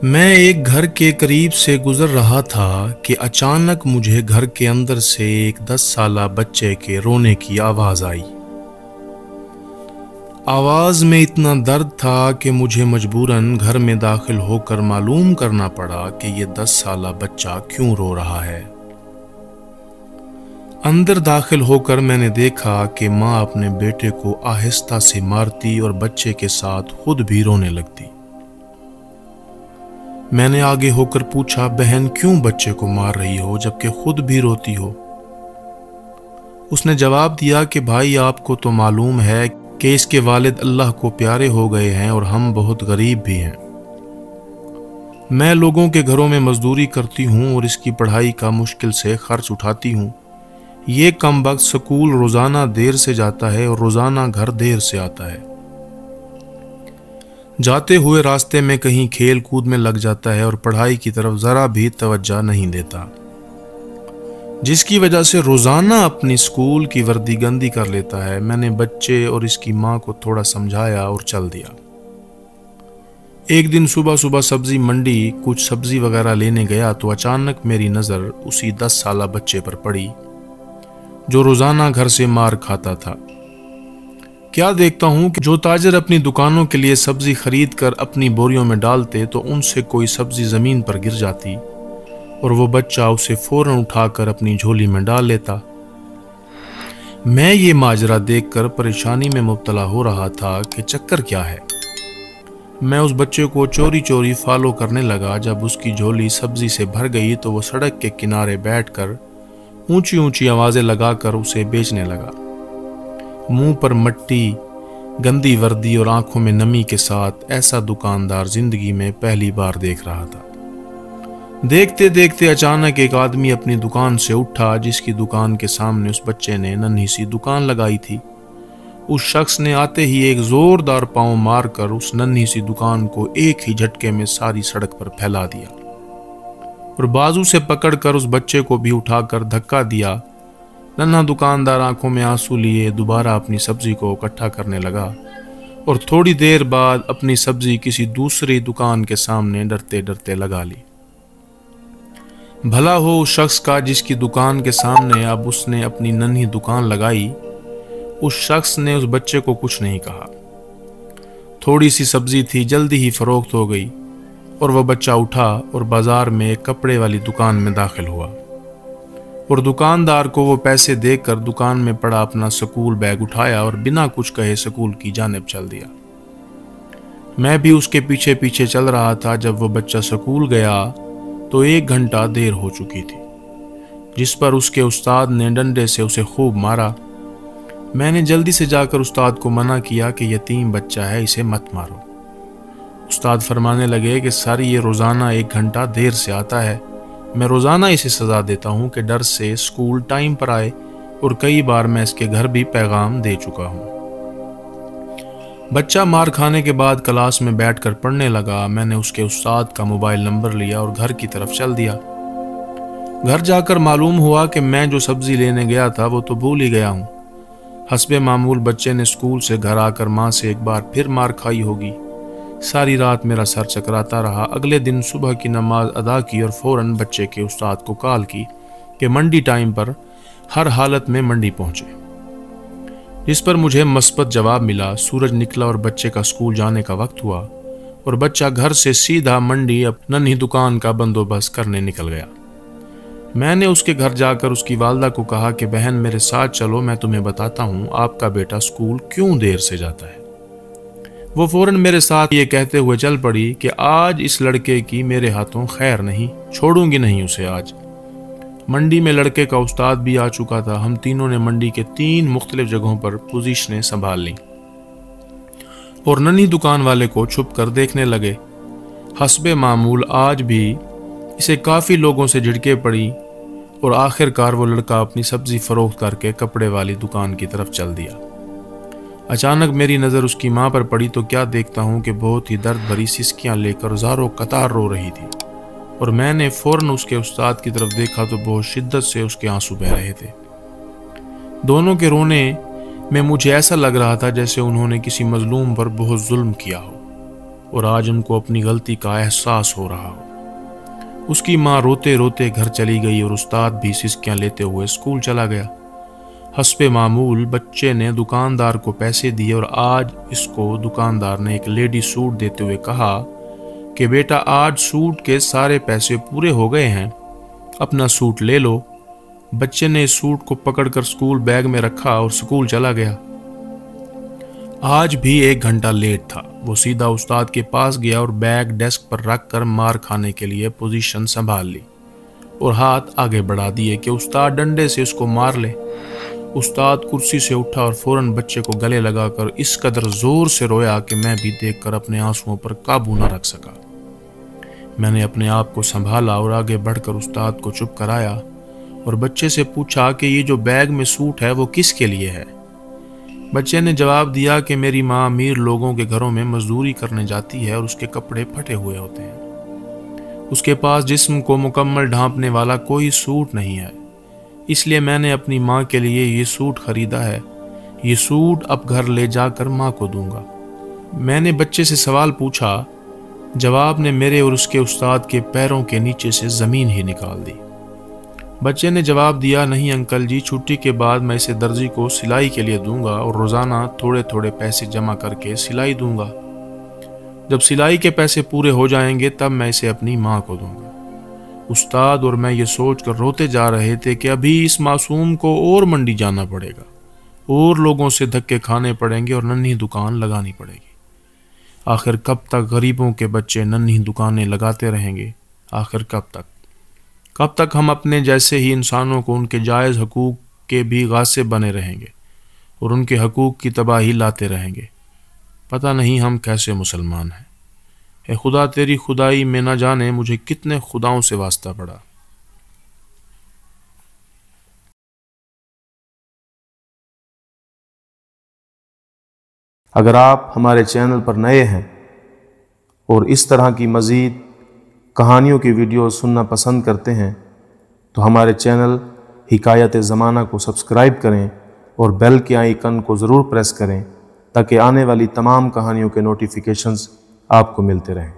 میں ایک گھر کے قریب سے گزر رہا تھا کہ اچانک مجھے گھر کے اندر سے ایک 10 سالہ بچے کے رونے کی آواز آئی۔ آواز میں اتنا درد تھا کہ مجھے مجبوراً گھر میں داخل ہو کر معلوم کرنا پڑا کہ یہ 10 سالہ بچہ کیوں رو رہا ہے۔ اندر داخل ہو کر میں نے دیکھا کہ ماں اپنے بیٹے کو آہستہ سے مارتی اور بچے کے ساتھ خود بھی رونے لگتی۔ میں نے آگے ہو کر پوچھا، بہن کیوں بچے کو مار رہی ہو جبکہ خود بھی روتی ہو؟ اس نے جواب دیا کہ بھائی آپ کو تو معلوم ہے کہ اس کے والد اللہ کو پیارے ہو گئے ہیں اور ہم بہت غریب بھی ہیں۔ میں لوگوں کے گھروں میں مزدوری کرتی ہوں اور اس کی پڑھائی کا مشکل سے خرچ اٹھاتی ہوں۔ یہ کم وقت سکول روزانہ دیر سے جاتا ہے اور روزانہ گھر دیر سے آتا ہے۔ جاتے ہوئے راستے میں کہیں کھیل کود میں لگ جاتا ہے اور پڑھائی کی طرف ذرا بھی توجہ نہیں دیتا، جس کی وجہ سے روزانہ اپنی سکول کی وردی گندی کر لیتا ہے۔ میں نے بچے اور اس کی ماں کو تھوڑا سمجھایا اور چل دیا۔ ایک دن صبح سبزی منڈی کچھ سبزی وغیرہ لینے گیا تو اچانک میری نظر اسی 10 سالہ بچے پر پڑی جو روزانہ گھر سے مار کھاتا تھا۔ کیا دیکھتا ہوں کہ جو تاجر اپنی دکانوں کے لیے سبزی خرید کر اپنی بوریوں میں ڈالتے تو ان سے کوئی سبزی زمین پر گر جاتی اور وہ بچہ اسے فوراً اٹھا کر اپنی جھولی میں ڈال لیتا۔ میں یہ ماجرا دیکھ کر پریشانی میں مبتلا ہو رہا تھا کہ چکر کیا ہے۔ میں اس بچے کو چوری فالو کرنے لگا۔ جب اس کی جھولی سبزی سے بھر گئی تو وہ سڑک کے کنارے بیٹھ کر اونچی آوازیں لگا کر اسے بیچنے لگا۔ منہ پر مٹی، گندی وردی اور آنکھوں میں نمی کے ساتھ ایسا دکاندار زندگی میں پہلی بار دیکھ رہا تھا۔ دیکھتے دیکھتے اچانک ایک آدمی اپنی دکان سے اٹھا جس کی دکان کے سامنے اس بچے نے ننھی سی دکان لگائی تھی۔ اس شخص نے آتے ہی ایک زوردار پاؤں مار کر اس ننھی سی دکان کو ایک ہی جھٹکے میں ساری سڑک پر پھیلا دیا اور بازو سے پکڑ کر اس بچے کو بھی اٹھا کر دھکا دیا۔ ننھا دکاندار آنکھوں میں آنسو لیے دوبارہ اپنی سبزی کو اکٹھا کرنے لگا اور تھوڑی دیر بعد اپنی سبزی کسی دوسری دکان کے سامنے ڈرتے لگا لی۔ بھلا ہو اس شخص کا جس کی دکان کے سامنے اب اس نے اپنی ننھی دکان لگائی۔ اس شخص نے اس بچے کو کچھ نہیں کہا۔ تھوڑی سی سبزی تھی، جلدی ہی فروخت ہو گئی اور وہ بچہ اٹھا اور بازار میں ایک کپڑے والی دکان میں داخل ہوا اور دکاندار کو وہ پیسے دے کر دکان میں پڑا اپنا سکول بیگ اٹھایا اور بنا کچھ کہے سکول کی جانب چل دیا۔ میں بھی اس کے پیچھے چل رہا تھا۔ جب وہ بچہ سکول گیا تو 1 گھنٹہ دیر ہو چکی تھی، جس پر اس کے استاد نے ڈنڈے سے اسے خوب مارا۔ میں نے جلدی سے جا کر استاد کو منع کیا کہ یتیم بچہ ہے، اسے مت مارو۔ استاد فرمانے لگے کہ سر یہ روزانہ 1 گھنٹہ دیر سے آتا ہے، میں روزانہ اسے سزا دیتا ہوں کہ ڈر سے سکول ٹائم پر آئے اور کئی بار میں اس کے گھر بھی پیغام دے چکا ہوں۔ بچہ مار کھانے کے بعد کلاس میں بیٹھ کر پڑھنے لگا۔ میں نے اس کے استاد کا موبائل نمبر لیا اور گھر کی طرف چل دیا۔ گھر جا کر معلوم ہوا کہ میں جو سبزی لینے گیا تھا وہ تو بھول ہی گیا ہوں۔ حسب معمول بچے نے سکول سے گھر آ کر ماں سے ایک بار پھر مار کھائی ہوگی۔ ساری رات میرا سر چکراتا رہا۔ اگلے دن صبح کی نماز ادا کی اور فوراً بچے کے استاد کو کال کی کہ منڈی ٹائم پر ہر حالت میں منڈی پہنچے، جس پر مجھے مثبت جواب ملا۔ سورج نکلا اور بچے کا سکول جانے کا وقت ہوا اور بچہ گھر سے سیدھا منڈی ننھی دکان کا بندوبست کرنے نکل گیا۔ میں نے اس کے گھر جا کر اس کی والدہ کو کہا کہ بہن میرے ساتھ چلو، میں تمہیں بتاتا ہوں آپ کا بیٹا سکول کیوں دیر سے جاتا ہے۔ وہ فوراً میرے ساتھ یہ کہتے ہوئے چل پڑی کہ آج اس لڑکے کی میرے ہاتھوں خیر نہیں، چھوڑوں گی نہیں اسے آج۔ منڈی میں لڑکے کا استاد بھی آ چکا تھا۔ ہم تینوں نے منڈی کے 3 مختلف جگہوں پر پوزیشنیں سنبھال لیں اور ننھی دکان والے کو چھپ کر دیکھنے لگے۔ حسب معمول آج بھی اسے کافی لوگوں سے جھڑکیں پڑی اور آخر کار وہ لڑکا اپنی سبزی فروخت کر کے کپڑے والی دکان کی طرف چل دیا۔ اچانک میری نظر اس کی ماں پر پڑی تو کیا دیکھتا ہوں کہ بہت ہی درد بھری سسکیاں لے کر زاروں قطار رو رہی تھی اور میں نے فوراً اس کے استاد کی طرف دیکھا تو بہت شدت سے اس کے آنسو بہہ رہے تھے۔ دونوں کے رونے میں مجھے ایسا لگ رہا تھا جیسے انہوں نے کسی مظلوم پر بہت ظلم کیا ہو۔ اور آج ان کو اپنی غلطی کا احساس ہو رہا ہو۔ اس کی ماں روتے روتے گھر چلی گئی اور استاد بھی سسکیاں لیتے ہوئے اسکول چلا گیا۔ حسب معمول بچے نے دکاندار کو پیسے دیے اور آج اس کو دکاندار نے ایک لیڈی سوٹ دیتے ہوئے کہا کہ بیٹا آج سوٹ کے سارے پیسے پورے ہو گئے ہیں، اپنا سوٹ لے لو۔ بچے نے اس سوٹ کو پکڑ کر اسکول بیگ میں رکھا اور اسکول چلا گیا۔ آج بھی 1 گھنٹہ لیٹ تھا۔ وہ سیدھا استاد کے پاس گیا اور بیگ ڈیسک پر رکھ کر مار کھانے کے لیے پوزیشن سنبھال لی اور ہاتھ آگے بڑھا دیے کہ استاد ڈنڈے سے اس کو مار لے۔ استاد کرسی سے اٹھا اور فوراً بچے کو گلے لگا کر اس قدر زور سے رویا کہ میں بھی دیکھ کر اپنے آنسوؤں پر قابو نہ رکھ سکا۔ میں نے اپنے آپ کو سنبھالا اور آگے بڑھ کر استاد کو چپ کرایا اور بچے سے پوچھا کہ یہ جو بیگ میں سوٹ ہے وہ کس کے لیے ہے؟ بچے نے جواب دیا کہ میری ماں امیر لوگوں کے گھروں میں مزدوری کرنے جاتی ہے اور اس کے کپڑے پھٹے ہوئے ہوتے ہیں۔ اس کے پاس جسم کو مکمل ڈھانپنے والا کوئی سوٹ نہیں ہے، اس لیے میں نے اپنی ماں کے لیے یہ سوٹ خریدا ہے۔ یہ سوٹ اب گھر لے جا کر ماں کو دوں گا۔ میں نے بچے سے سوال پوچھا، جواب نے میرے اور اس کے استاد کے پیروں کے نیچے سے زمین ہی نکال دی۔ بچے نے جواب دیا، نہیں انکل جی، چھٹی کے بعد میں اسے درزی کو سلائی کے لیے دوں گا اور روزانہ تھوڑے تھوڑے پیسے جمع کر کے سلائی دوں گا۔ جب سلائی کے پیسے پورے ہو جائیں گے تب میں اسے اپنی ماں کو دوں گا۔ استاد اور میں یہ سوچ کر روتے جا رہے تھے کہ ابھی اس معصوم کو اور منڈی جانا پڑے گا، اور لوگوں سے دھکے کھانے پڑیں گے اور ننھی دکان لگانی پڑے گی۔ آخر کب تک غریبوں کے بچے ننھی دکانیں لگاتے رہیں گے؟ آخر کب تک ہم اپنے جیسے ہی انسانوں کو ان کے جائز حقوق کے بھی غاصب بنے رہیں گے اور ان کے حقوق کی تباہی لاتے رہیں گے؟ پتہ نہیں ہم کیسے مسلمان ہیں۔ اے خدا، تیری خدائی میں نہ جانے مجھے کتنے خداؤں سے واسطہ پڑا۔ اگر آپ ہمارے چینل پر نئے ہیں اور اس طرح کی مزید کہانیوں کی ویڈیو سننا پسند کرتے ہیں تو ہمارے چینل حکایت زمانہ کو سبسکرائب کریں اور بیل کے آئیکن کو ضرور پریس کریں تاکہ آنے والی تمام کہانیوں کے نوٹیفیکیشنز آپ کو ملتے رہیں۔